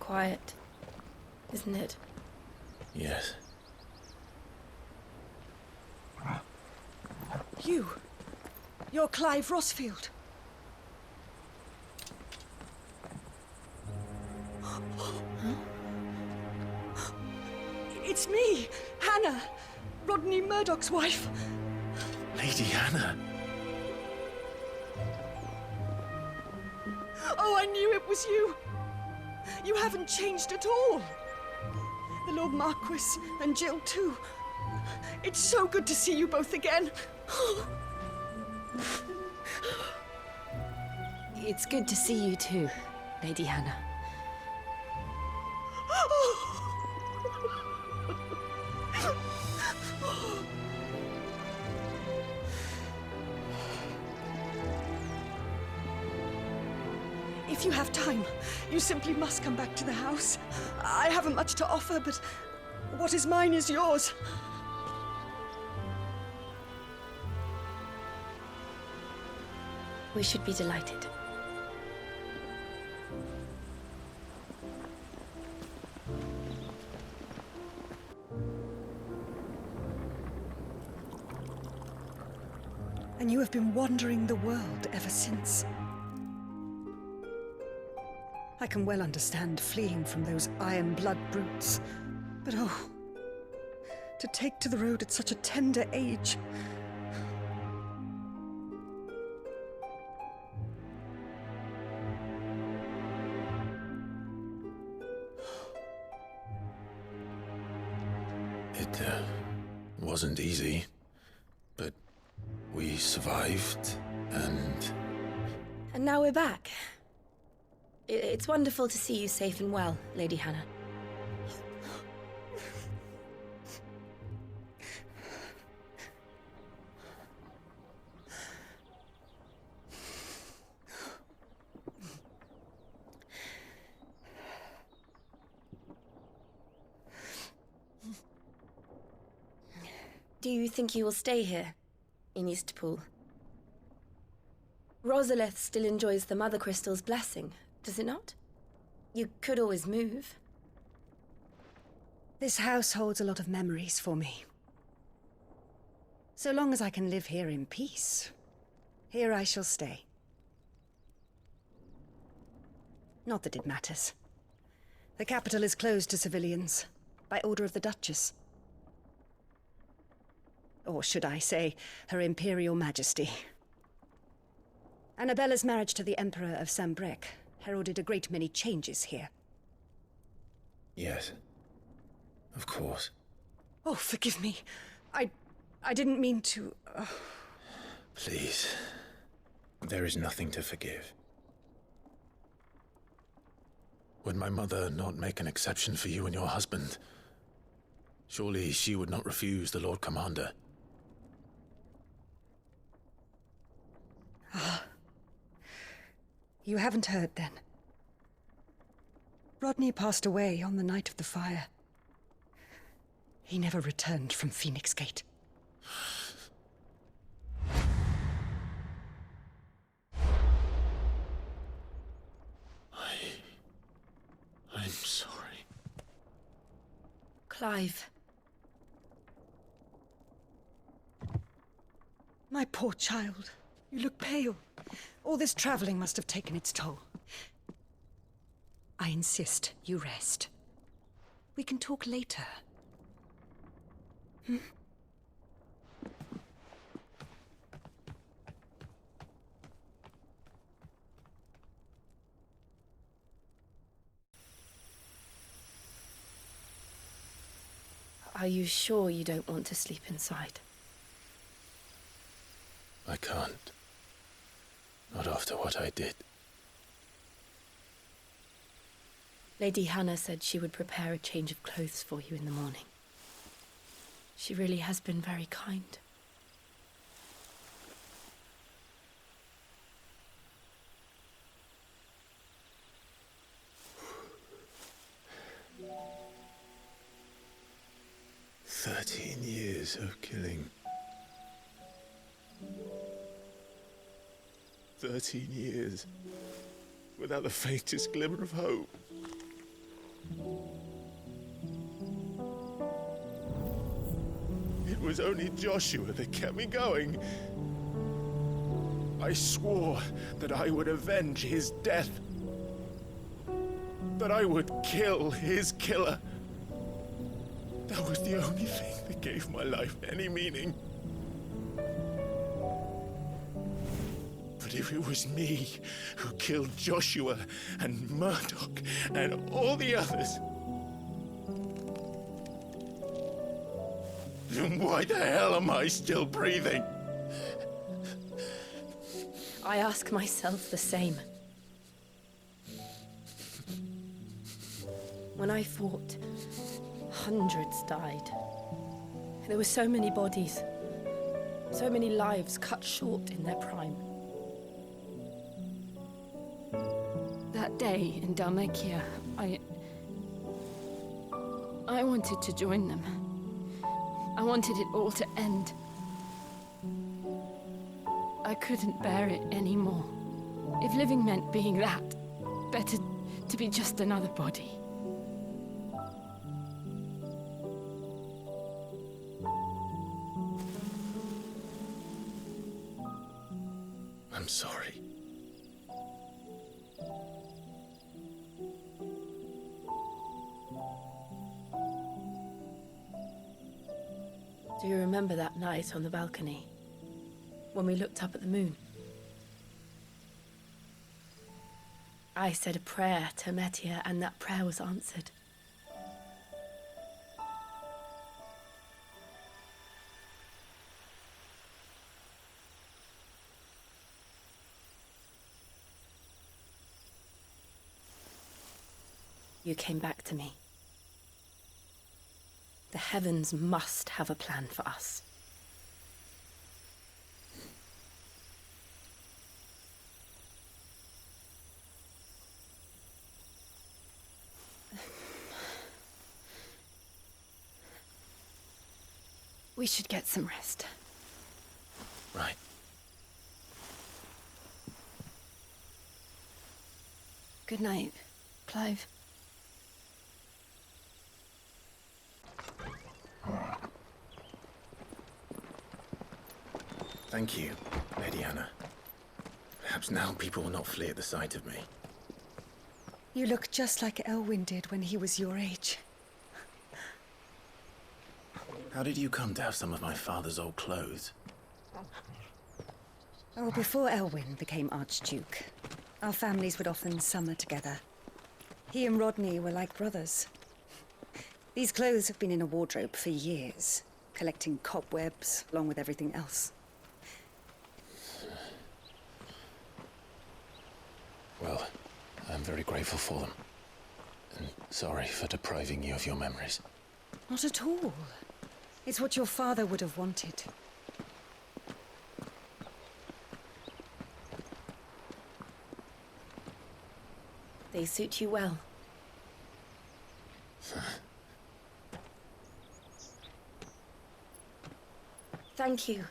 quiet, isn't it? Yes. You're Clive Rosfield. It's me, Hannah, Rodney Murdoch's wife. Lady Hannah. Oh, I knew it was you. You haven't changed at all. The Lord Marquis and Jill too. It's so good to see you both again. It's good to see you too, Lady Hannah. If you have time, you simply must come back to the house. I haven't much to offer, but what is mine is yours. We should be delighted. And you have been wandering the world ever since. I can well understand fleeing from those iron blood brutes. But oh, to take to the road at such a tender age. It wasn't easy, but we survived, and... And now we're back. It's wonderful to see you safe and well, Lady Hannah. Do you think you will stay here, in Eastpool? Rosalith still enjoys the Mothercrystals' blessing, does it not? You could always move. This house holds a lot of memories for me. So long as I can live here in peace, here I shall stay. Not that it matters. The capital is closed to civilians, by order of the Duchess. Or should I say, Her Imperial Majesty. Annabella's marriage to the Emperor of Sambrec heralded a great many changes here. Yes. Of course. Oh, forgive me. I didn't mean to... Please. There is nothing to forgive. Would my mother not make an exception for you and your husband? Surely she would not refuse the Lord Commander. You haven't heard, then. Rodney passed away on the night of the fire. He never returned from Phoenix Gate. I'm sorry. Clive. My poor child. You look pale. All this traveling must have taken its toll. I insist you rest. We can talk later. Are you sure you don't want to sleep inside? I can't. Not after what I did. Lady Hannah said she would prepare a change of clothes for you in the morning. She really has been very kind. "13 years of killing. 13 years without the faintest glimmer of hope. was only Joshua that kept me going. I swore that I would avenge his death. That I would kill his killer. That was the only thing that gave my life any meaning. But if it was me who killed Joshua and Murdoch and all the others, then why the hell am I still breathing? I ask myself the same. When I fought, hundreds died. There were so many bodies, so many lives cut short in their prime. That day in Dalmekia, I wanted to join them. I wanted it all to end. I couldn't bear it anymore. If living meant being that, better to be just another body. I'm sorry. Do you remember that night on the balcony? When we looked up at the moon? I said a prayer to Metia, and that prayer was answered. You came back to me. The heavens must have a plan for us. We should get some rest. Right. Good night, Clive. Thank you, Lady Hannah. Perhaps now people will not flee at the sight of me. You look just like Elwyn did when he was your age. How did you come to have some of my father's old clothes? Oh, before Elwyn became Archduke, our families would often summer together. He and Rodney were like brothers. These clothes have been in a wardrobe for years, collecting cobwebs along with everything else. Well, I'm very grateful for them. And sorry for depriving you of your memories. Not at all. It's what your father would have wanted. They suit you well. Thank you,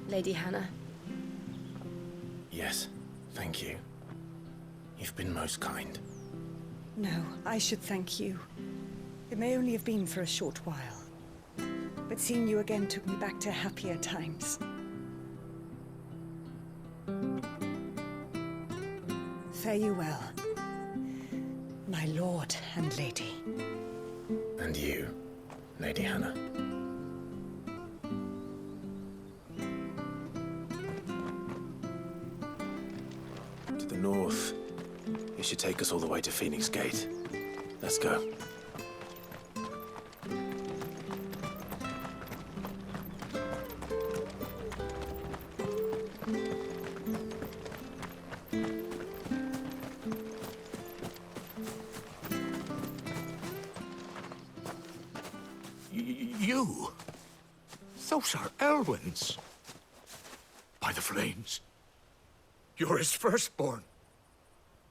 Lady Hannah. Yes, thank you. You've been most kind. No, I should thank you. It may only have been for a short while. But seeing you again took me back to happier times. Fare you well, my lord and lady. And you, Lady Hannah. To the north. You should take us all the way to Phoenix Gate. Let's go. You? Those are Elwyn's. By the flames. You're his firstborn.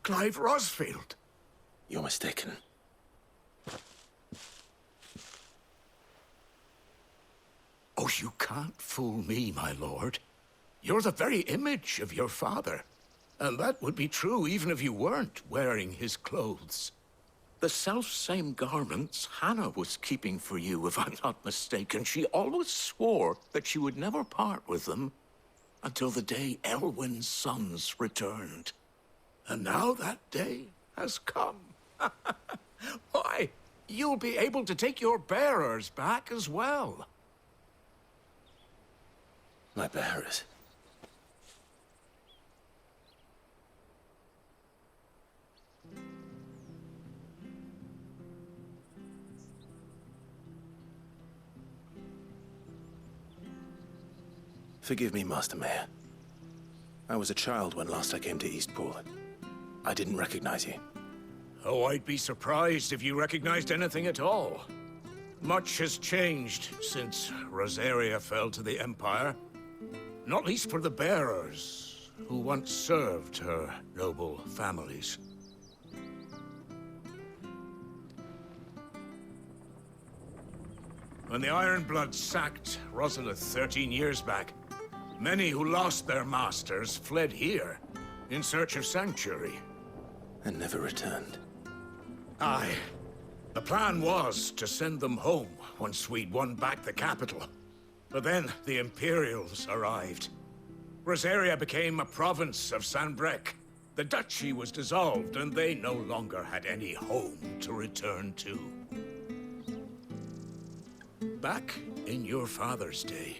Clive Rosfield. You're mistaken. Oh, you can't fool me, my lord. You're the very image of your father. And that would be true even if you weren't wearing his clothes. The self-same garments Hannah was keeping for you, if I'm not mistaken. She always swore that she would never part with them until the day Elwyn's sons returned. And now that day has come. Why, you'll be able to take your bearers back as well. My bearers. Forgive me, Master Mayor. I was a child when last I came to Eastpool. I didn't recognize you. Oh, I'd be surprised if you recognized anything at all. Much has changed since Rosaria fell to the Empire. Not least for the bearers, who once served her noble families. When the Ironbloods sacked Rosalith 13 years back, many who lost their masters fled here in search of sanctuary. And never returned. Aye. The plan was to send them home once we'd won back the capital. But then the Imperials arrived. Rosaria became a province of Sanbreque. The duchy was dissolved, and they no longer had any home to return to. Back in your father's day,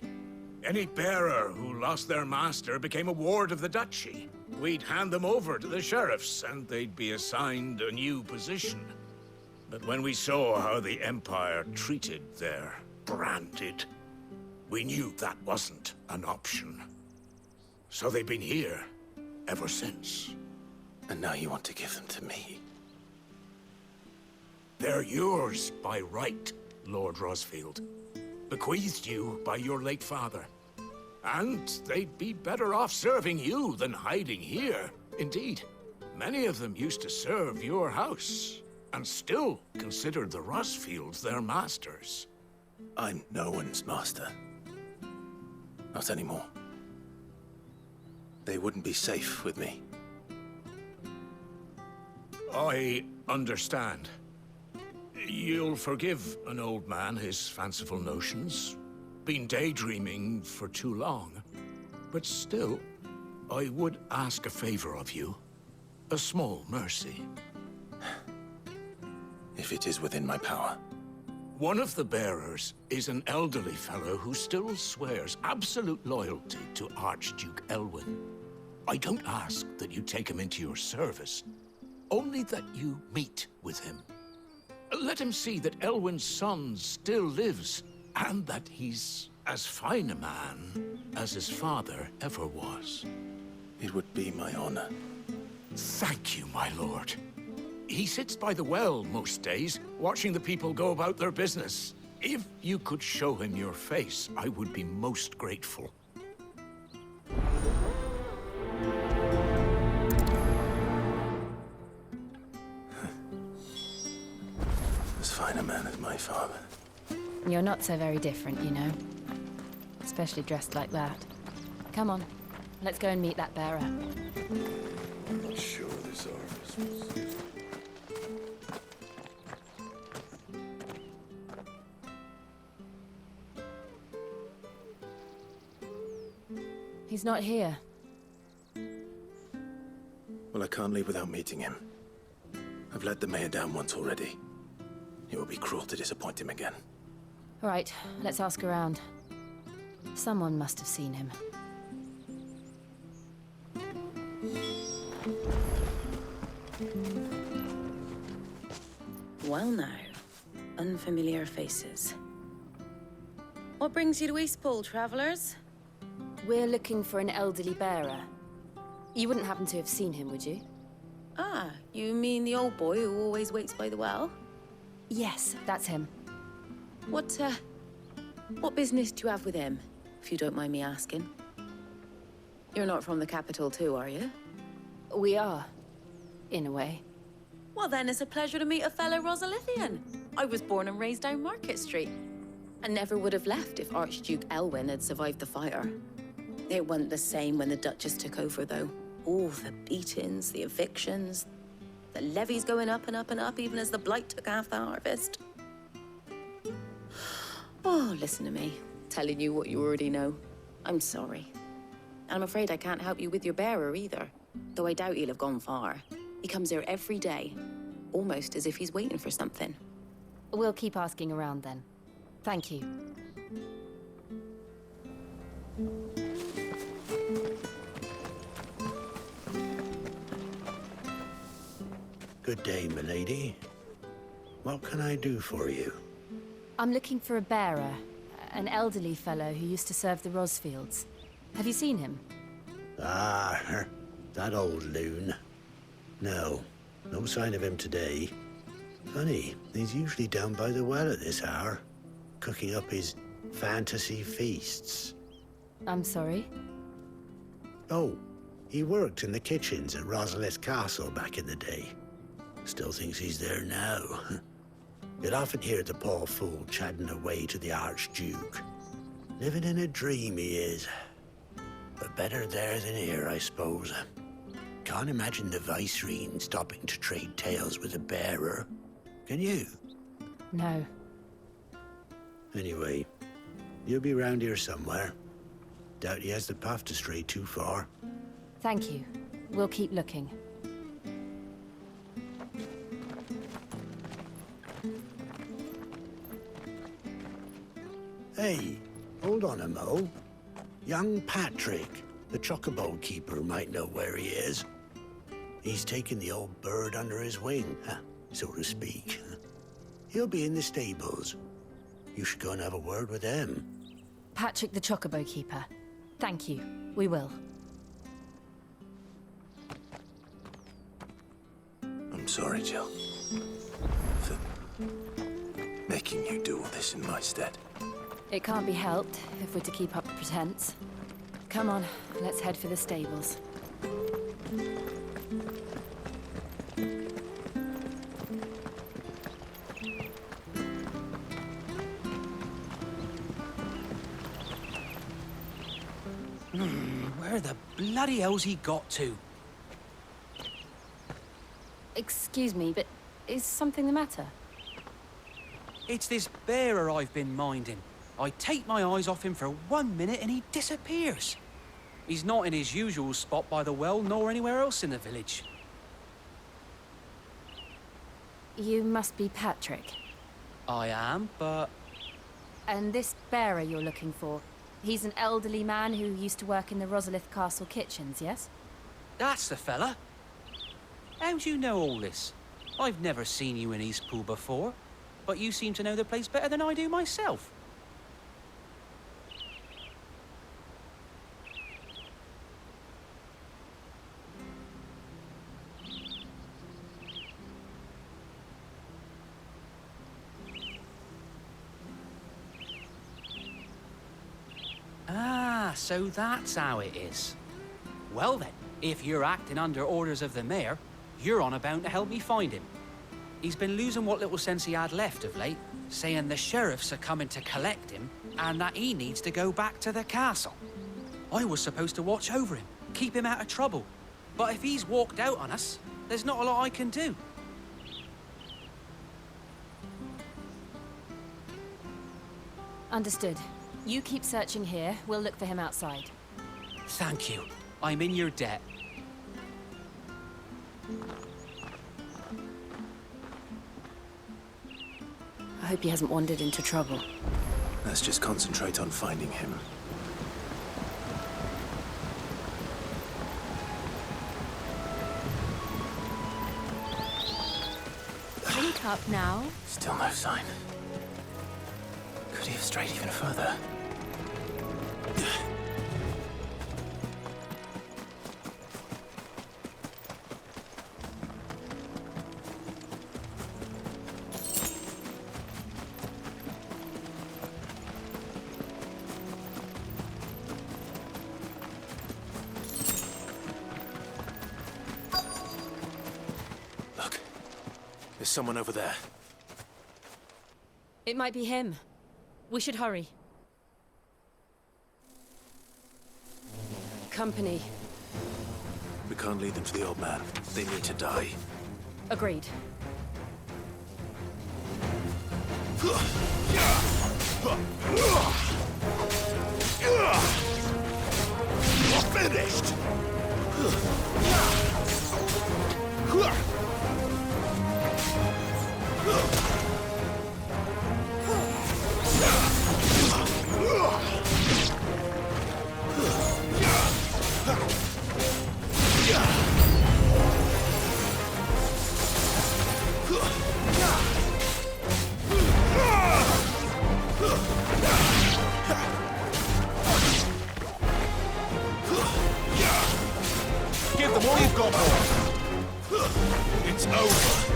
any bearer who lost their master became a ward of the duchy. We'd hand them over to the sheriffs, and they'd be assigned a new position. But when we saw how the Empire treated their branded, we knew that wasn't an option. So they've been here ever since. And now you want to give them to me? They're yours by right, Lord Rosfield. Bequeathed you by your late father. And they'd be better off serving you than hiding here. Indeed, many of them used to serve your house, and still considered the Rosfields their masters. I'm no one's master. Not anymore. They wouldn't be safe with me. I understand. You'll forgive an old man his fanciful notions. Been daydreaming for too long. But still, I would ask a favor of you. A small mercy. If it is within my power. One of the bearers is an elderly fellow who still swears absolute loyalty to Archduke Elwyn. I don't ask that you take him into your service, only that you meet with him. Let him see that Elwyn's son still lives, and that he's as fine a man as his father ever was. It would be my honor. Thank you, my lord. He sits by the well most days, watching the people go about their business. If you could show him your face, I would be most grateful. As fine a man as my father. You're not so very different, you know. Especially dressed like that. Come on, let's go and meet that bearer. I'm not sure this orifice was... He's not here. Well, I can't leave without meeting him. I've let the mayor down once already. It would be cruel to disappoint him again. All right, let's ask around. Someone must have seen him. Well now, unfamiliar faces. What brings you to Eastpool, travelers? We're looking for an elderly bearer. You wouldn't happen to have seen him, would you? Ah, you mean the old boy who always waits by the well? Yes, that's him. What business do you have with him, if you don't mind me asking? You're not from the capital too, are you? We are, in a way. Well then, it's a pleasure to meet a fellow Rosalithian. I was born and raised down Market Street, and never would have left if Archduke Elwyn had survived the fire. It wasn't the same when the Duchess took over, though. All the beatings, the evictions, The levy's going up and up and up, even as the blight took half the harvest. Oh, listen to me, telling you what you already know. I'm sorry. I'm afraid I can't help you with your bearer either, though I doubt he'll have gone far. He comes here every day, almost as if he's waiting for something. We'll keep asking around then. Thank you. Good day, milady. What can I do for you? I'm looking for a bearer, an elderly fellow who used to serve the Rosfields. Have you seen him? Ah, that old loon. No sign of him today. Funny, he's usually down by the well at this hour, cooking up his fantasy feasts. I'm sorry? Oh, he worked in the kitchens at Rosalith Castle back in the day. Still thinks he's there now. You'd often hear the poor fool chatting away to the Archduke. Living in a dream he is. But better there than here, I suppose. Can't imagine the Vicereine stopping to trade tales with a bearer. Can you? No. Anyway, you'll be round here somewhere. Doubt he has the path to stray too far. Thank you. We'll keep looking. Hey, hold on a mo. Young Patrick, the chocobo keeper, might know where he is. He's taken the old bird under his wing, so to speak. He'll be in the stables. You should go and have a word with him. Patrick the Chocobo Keeper. Thank you. We will. I'm sorry, Jill, for making you do all this in my stead. It can't be helped if we're to keep up the pretense. Come on, let's head for the stables. Where the bloody hell's he got to? Excuse me, but is something the matter? It's this bearer I've been minding. I take my eyes off him for 1 minute and he disappears. He's not in his usual spot by the well, nor anywhere else in the village. You must be Patrick. I am, but... And this bearer you're looking for, he's an elderly man who used to work in the Rosalith Castle kitchens, yes? That's the fella. How do you know all this? I've never seen you in Eastpool before, but you seem to know the place better than I do myself. Ah, so that's how it is. Well then, if you're acting under orders of the mayor, you're on about to help me find him. He's been losing what little sense he had left of late, saying the sheriffs are coming to collect him and that he needs to go back to the castle. I was supposed to watch over him, keep him out of trouble. But if he's walked out on us, there's not a lot I can do. Understood. You keep searching here, we'll look for him outside. Thank you. I'm in your debt. I hope he hasn't wandered into trouble. Let's just concentrate on finding him. Drink up now. Still no sign. Could he have strayed even further? Look, there's someone over there. It might be him. We should hurry. Company. We can't lead them to the old man. They need to die. Agreed. Finished! Give them all you've got, boy. It's over.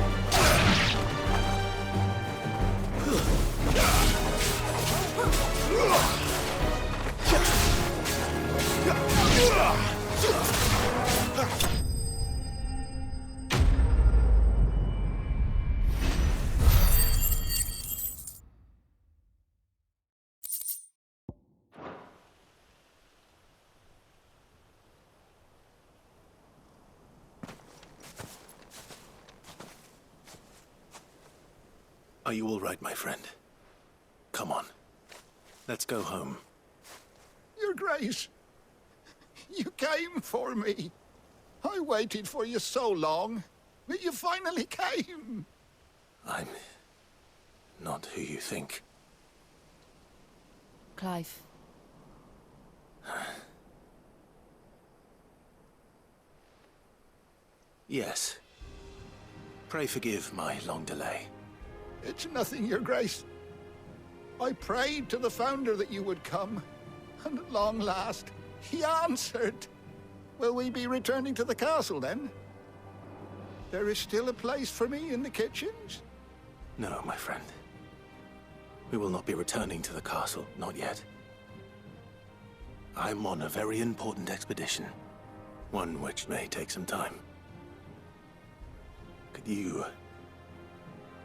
Are you all right, my friend? Come on. Let's go home. Your Grace, you came for me. I waited for you so long, but you finally came. I'm not who you think. Clive. Yes. Pray forgive my long delay. It's nothing, Your Grace. I prayed to the Founder that you would come, and at long last, he answered. Will we be returning to the castle, then? There is still a place for me in the kitchens? No, my friend. We will not be returning to the castle, not yet. I'm on a very important expedition. One which may take some time. Could you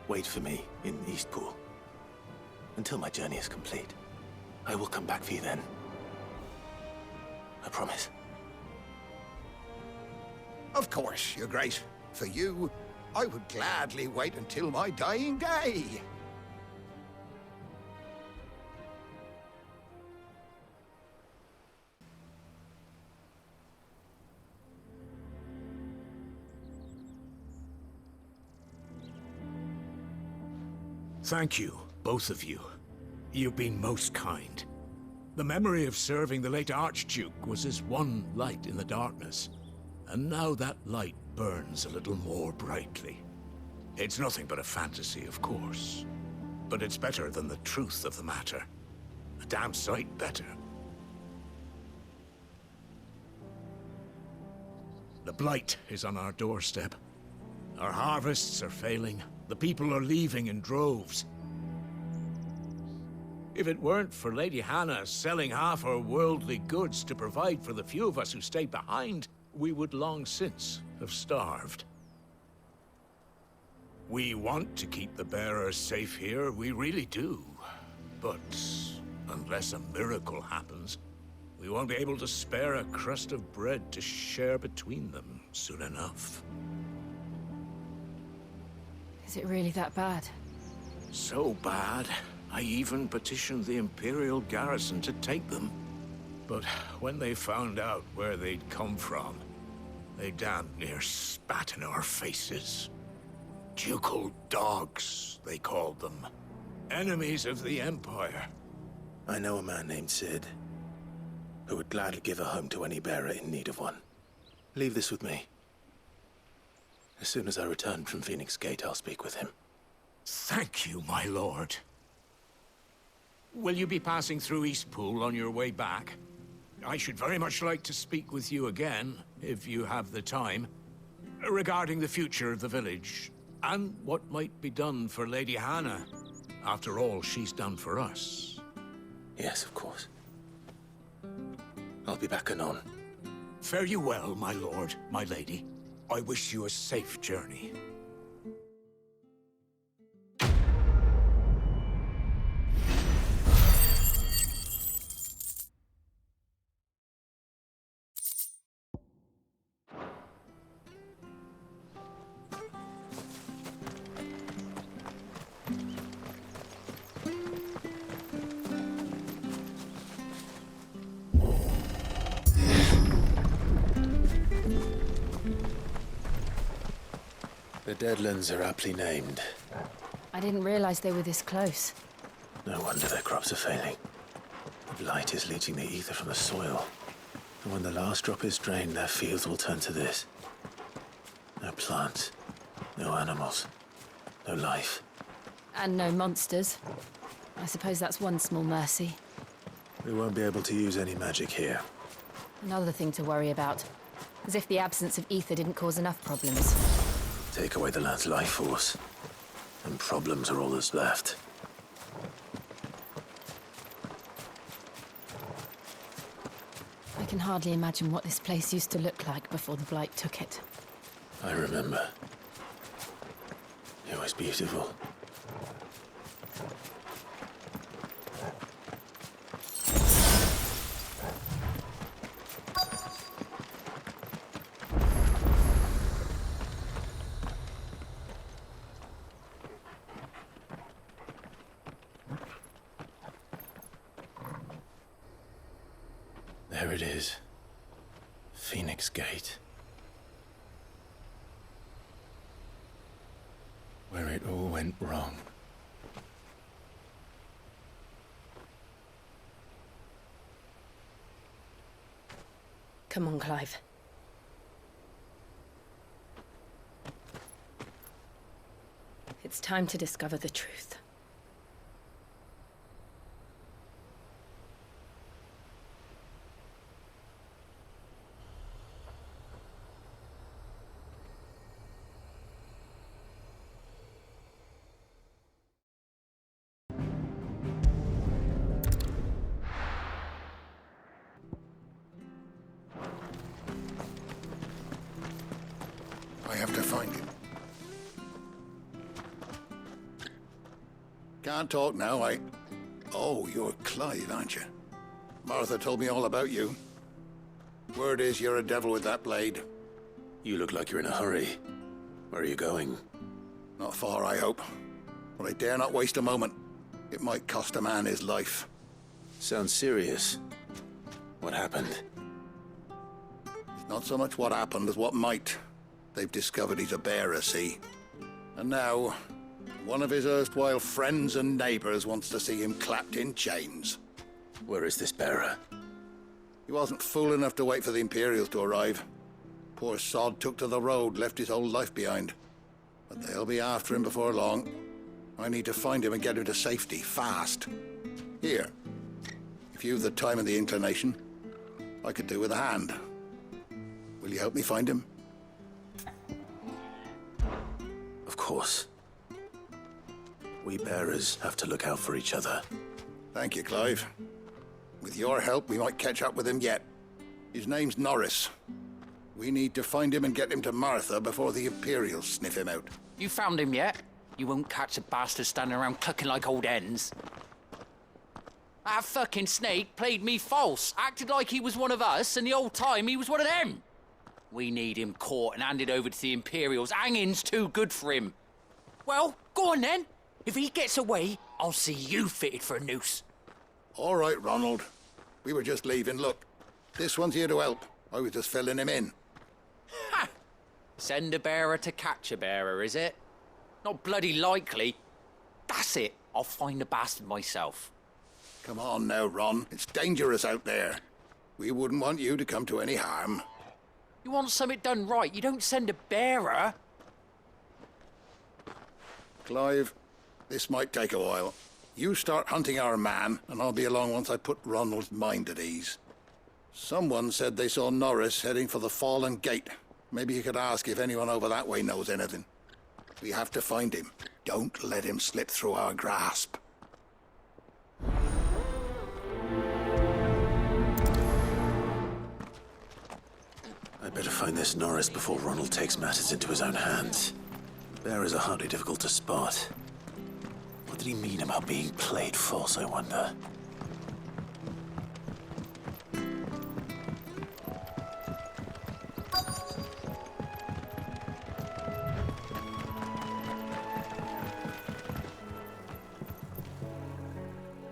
wait for me in Eastpool until my journey is complete? I will come back for you then. I promise. Of course, Your Grace. For you, I would gladly wait until my dying day. Thank you, both of you. You've been most kind. The memory of serving the late Archduke was as one light in the darkness, and now that light burns a little more brightly. It's nothing but a fantasy, of course, but it's better than the truth of the matter. A damn sight better. The blight is on our doorstep. Our harvests are failing. The people are leaving in droves. If it weren't for Lady Hannah selling half her worldly goods to provide for the few of us who stayed behind, we would long since have starved. We want to keep the bearers safe here, we really do. But unless a miracle happens, we won't be able to spare a crust of bread to share between them soon enough. Is it really that bad? So bad, I even petitioned the Imperial garrison to take them. But when they found out where they'd come from, they damn near spat in our faces. Ducal dogs, they called them. Enemies of the Empire. I know a man named Sid, who would gladly give a home to any bearer in need of one. Leave this with me. As soon as I return from Phoenix Gate, I'll speak with him. Thank you, my lord. Will you be passing through Eastpool on your way back? I should very much like to speak with you again, if you have the time, regarding the future of the village, and what might be done for Lady Hannah, after all she's done for us. Yes, of course. I'll be back anon. Fare you well, my lord, my lady. I wish you a safe journey. The deadlands are aptly named. I didn't realize they were this close. No wonder their crops are failing. The blight is leaching the ether from the soil. And when the last drop is drained, their fields will turn to this. No plants, no animals, no life. And no monsters. I suppose that's one small mercy. We won't be able to use any magic here. Another thing to worry about. As if the absence of ether didn't cause enough problems. Take away the land's life force, and problems are all that's left. I can hardly imagine what this place used to look like before the blight took it. I remember. It was beautiful. There it is. Phoenix Gate. Where it all went wrong. Come on, Clive. It's time to discover the truth. I have to find him. Can't talk now, Oh, you're Clive, aren't you? Martha told me all about you. Word is you're a devil with that blade. You look like you're in a hurry. Where are you going? Not far, I hope. But I dare not waste a moment. It might cost a man his life. Sounds serious. What happened? It's not so much what happened as what might. They've discovered he's a bearer, see? And now, one of his erstwhile friends and neighbors wants to see him clapped in chains. Where is this bearer? He wasn't fool enough to wait for the Imperials to arrive. Poor sod took to the road, left his whole life behind. But they'll be after him before long. I need to find him and get him to safety, fast. Here, if you've the time and the inclination, I could do with a hand. Will you help me find him? Of course. We bearers have to look out for each other. Thank you, Clive. With your help, we might catch up with him yet. His name's Norris. We need to find him and get him to Martha before the Imperials sniff him out. You found him yet? You won't catch a bastard standing around clucking like old hens. That fucking snake played me false, acted like he was one of us, and the whole time he was one of them. We need him caught and handed over to the Imperials. Hanging's too good for him. Well, go on then. If he gets away, I'll see you fitted for a noose. All right, Ronald. We were just leaving. Look, this one's here to help. I was just filling him in. Ha! Send a bearer to catch a bearer, is it? Not bloody likely. That's it. I'll find the bastard myself. Come on now, Ron. It's dangerous out there. We wouldn't want you to come to any harm. You want something done right, you don't send a bearer. Clive, this might take a while. You start hunting our man, and I'll be along once I put Ronald's mind at ease. Someone said they saw Norris heading for the Fallen Gate. Maybe you could ask if anyone over that way knows anything. We have to find him. Don't let him slip through our grasp. I'd better find this Norris before Ronald takes matters into his own hands. Bearers are hardly difficult to spot. What did he mean about being played false, I wonder?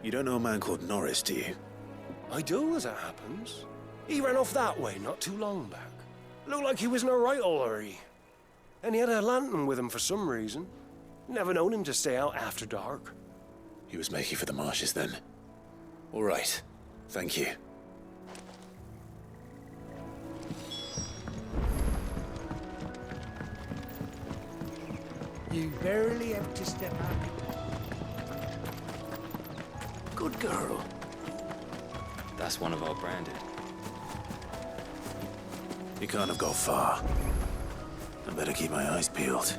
You don't know a man called Norris, do you? I do, as it happens. He ran off that way not too long back. Looked like he was in a right hurry. And he had a lantern with him for some reason. Never known him to stay out after dark. He was making for the marshes then. All right. Thank you. You barely have to step out. Good girl. That's one of our branded. He can't have got far. I better keep my eyes peeled.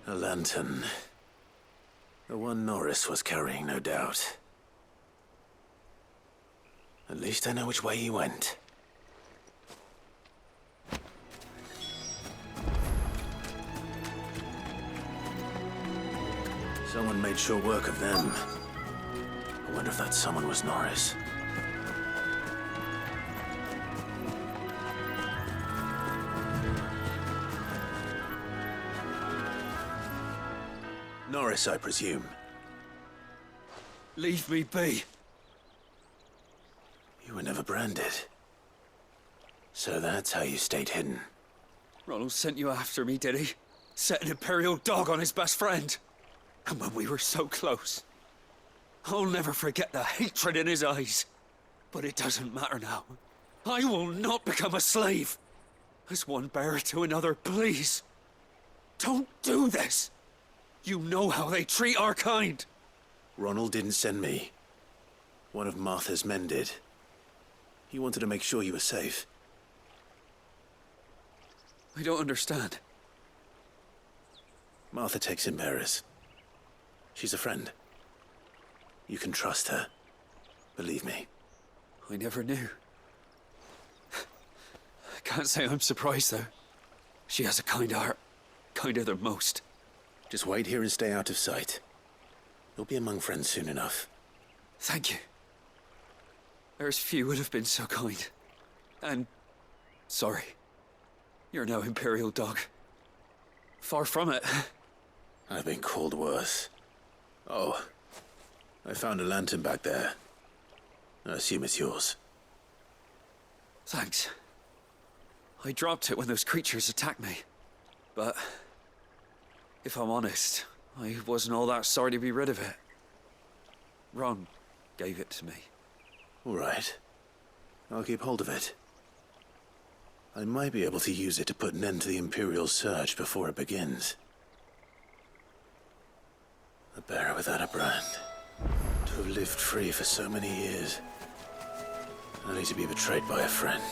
A lantern. The one Norris was carrying, no doubt. At least I know which way he went. Someone made sure work of them. I wonder if that someone was Norris. Norris, I presume. Leave me be. You were never branded. So that's how you stayed hidden. Ronald sent you after me, did he? Set an Imperial dog on his best friend. And when we were so close. I'll never forget the hatred in his eyes. But it doesn't matter now. I will not become a slave. As one bearer to another, please. Don't do this. You know how they treat our kind. Ronald didn't send me. One of Martha's men did. He wanted to make sure you were safe. I don't understand. Martha takes in bearers. She's a friend. You can trust her. Believe me. I never knew. I can't say I'm surprised, though. She has a kind heart. Kinder than most. Just wait here and stay out of sight. You'll be among friends soon enough. Thank you. There's few would have been so kind. And... sorry. You're no Imperial dog. Far from it. I've been called worse. Oh. I found a lantern back there. I assume it's yours. Thanks. I dropped it when those creatures attacked me. But... if I'm honest, I wasn't all that sorry to be rid of it. Ron gave it to me. All right. I'll keep hold of it. I might be able to use it to put an end to the Imperial surge before it begins. A bearer without a brand. To have lived free for so many years. Only to be betrayed by a friend.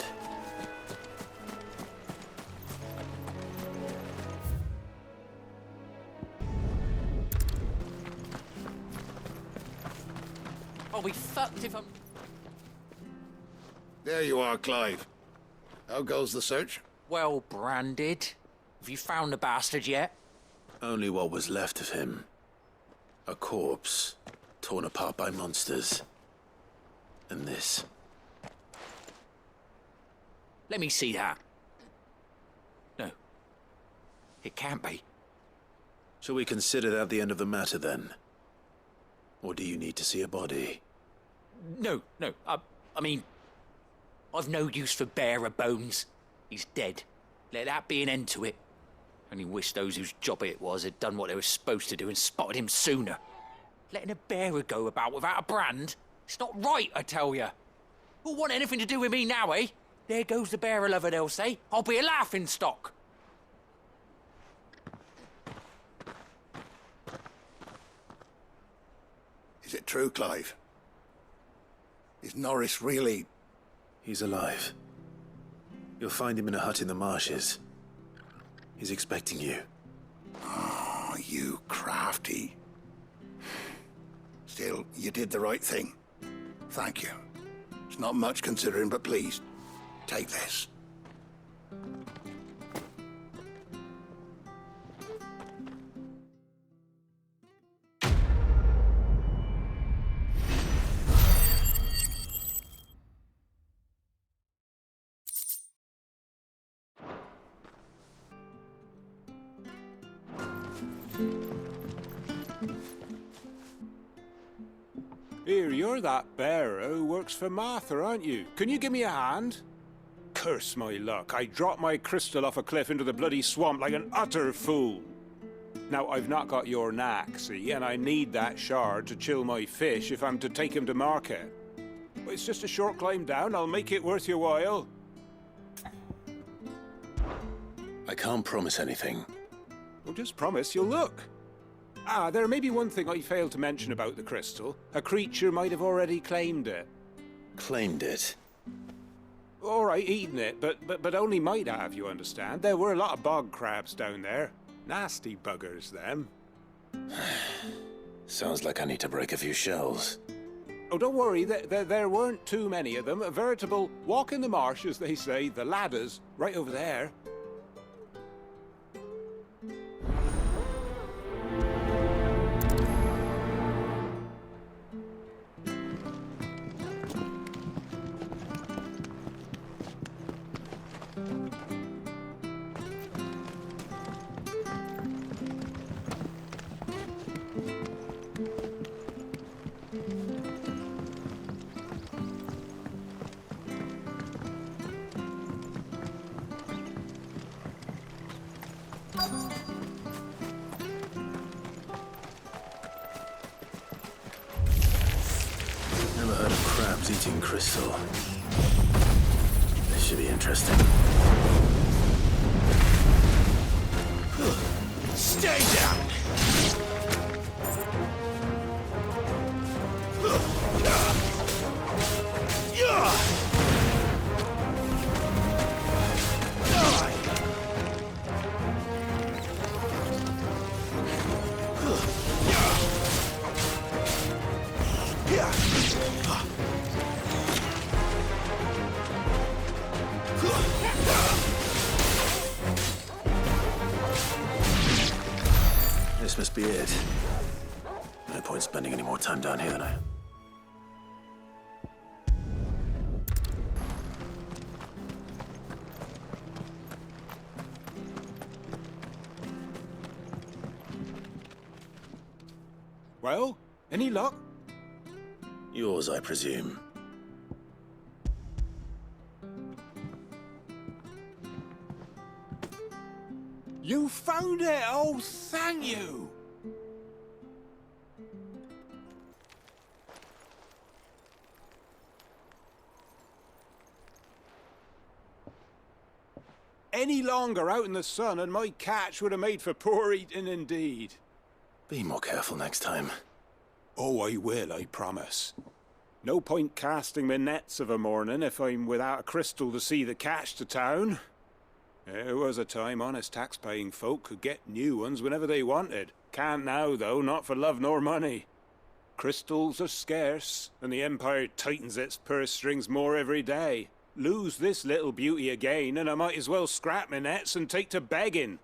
I'll be fucked if I'm... There you are, Clive. How goes the search? well branded. Have you found the bastard yet? Only what was left of him. A corpse, torn apart by monsters. And this. Let me see that. No. It can't be. Shall we consider that the end of the matter, then? Or do you need to see a body? No. I mean, I've no use for bearer bones. He's dead. Let that be an end to it. Only wish those whose job it was had done what they were supposed to do and spotted him sooner. Letting a bearer go about without a brand? It's not right, I tell you. Who'll want anything to do with me now, eh? There goes the bearer lover, they'll say. I'll be a laughing stock. Is it true, Clive? Is Norris really... He's alive. You'll find him in a hut in the marshes. He's expecting you. Oh, you crafty. Still, you did the right thing. Thank you. It's not much considering, but please, take this. Here, you're that bearer who works for Martha, aren't you? Can you give me a hand? Curse my luck, I dropped my crystal off a cliff into the bloody swamp like an utter fool. Now, I've not got your knack, see, and I need that shard to chill my fish if I'm to take him to market. But it's just a short climb down, I'll make it worth your while. I can't promise anything. Well, just promise you'll look. Ah, there may be one thing I failed to mention about the crystal. A creature might have already claimed it. Claimed it? All right, eaten it, but only might have, you understand. There were a lot of bog crabs down there. Nasty buggers, them. Sounds like I need to break a few shells. Oh, don't worry, there weren't too many of them. A veritable walk in the marsh, as they say, the ladders, right over there. Never heard of crabs eating crystal. This should be interesting. Stay down! This must be it. No point spending any more time down here than I... Well, any luck? Yours, I presume. You found it! Oh, thank you! Any longer out in the sun and my catch would have made for poor eating indeed. Be more careful next time. Oh, I will, I promise. No point casting my nets of a morning if I'm without a crystal to see the catch to town. There was a time honest tax-paying folk could get new ones whenever they wanted. Can't now, though, not for love nor money. Crystals are scarce, and the Empire tightens its purse strings more every day. Lose this little beauty again, and I might as well scrap my nets and take to begging.